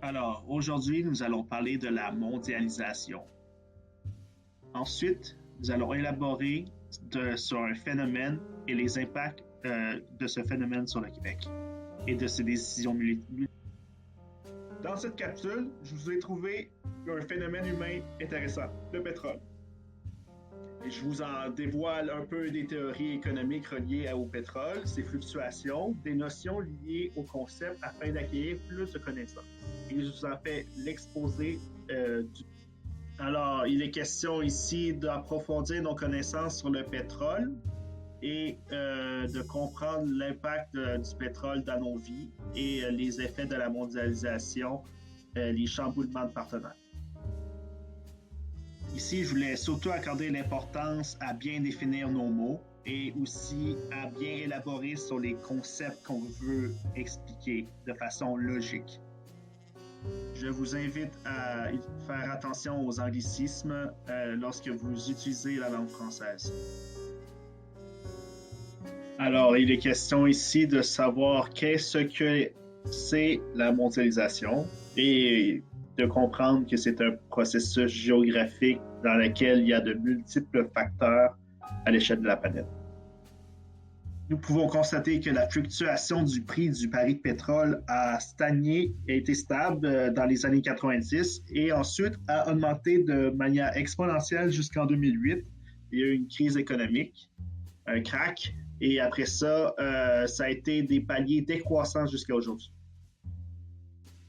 Alors, aujourd'hui, nous allons parler de la mondialisation. Ensuite, nous allons élaborer sur un phénomène et les impacts de ce phénomène sur le Québec et de ses décisions militaires. Dans cette capsule, je vous ai trouvé un phénomène humain intéressant, le pétrole. Et je vous en dévoile un peu des théories économiques reliées au pétrole, ses fluctuations, des notions liées au concept afin d'acquérir plus de connaissances. Et je vous en fais l'exposé du. Alors, il est question ici d'approfondir nos connaissances sur le pétrole et de comprendre l'impact du pétrole dans nos vies et les effets de la mondialisation, les chamboulements de partenaires. Ici, je voulais surtout accorder l'importance à bien définir nos mots et aussi à bien élaborer sur les concepts qu'on veut expliquer de façon logique. Je vous invite à faire attention aux anglicismes lorsque vous utilisez la langue française. Alors, il est question ici de savoir qu'est-ce que c'est la mondialisation et de comprendre que c'est un processus géographique dans lequel il y a de multiples facteurs à l'échelle de la planète. Nous pouvons constater que la fluctuation du prix du baril de pétrole a stagné, a été stable dans les années 90 et ensuite a augmenté de manière exponentielle jusqu'en 2008. Il y a eu une crise économique, un crack, et après ça, ça a été des paliers décroissants jusqu'à aujourd'hui.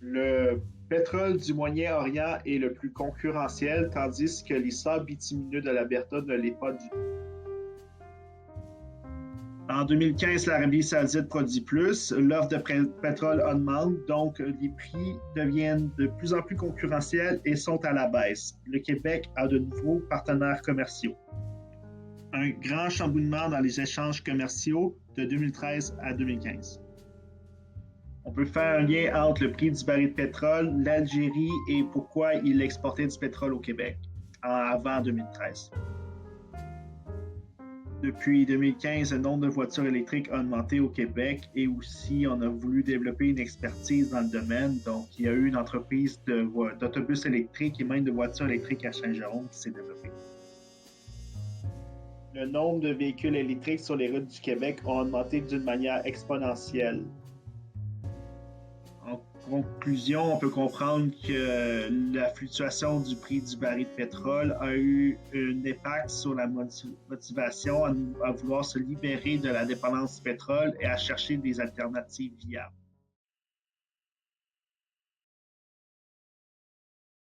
Le pétrole du Moyen-Orient est le plus concurrentiel, tandis que les sables bitumineux de l'Alberta ne l'est pas du tout. En 2015, l'Arabie saoudite produit plus, l'offre de pétrole augmente, donc les prix deviennent de plus en plus concurrentiels et sont à la baisse. Le Québec a de nouveaux partenaires commerciaux. Un grand chamboulement dans les échanges commerciaux de 2013 à 2015. On peut faire un lien entre le prix du baril de pétrole, l'Algérie et pourquoi il exportait du pétrole au Québec avant 2013. Depuis 2015, le nombre de voitures électriques a augmenté au Québec et aussi on a voulu développer une expertise dans le domaine. Donc, il y a eu une entreprise d'autobus électriques et même de voitures électriques à Saint-Jérôme qui s'est développée. Le nombre de véhicules électriques sur les routes du Québec a augmenté d'une manière exponentielle. En conclusion, on peut comprendre que la fluctuation du prix du baril de pétrole a eu un impact sur la motivation à vouloir se libérer de la dépendance du pétrole et à chercher des alternatives viables.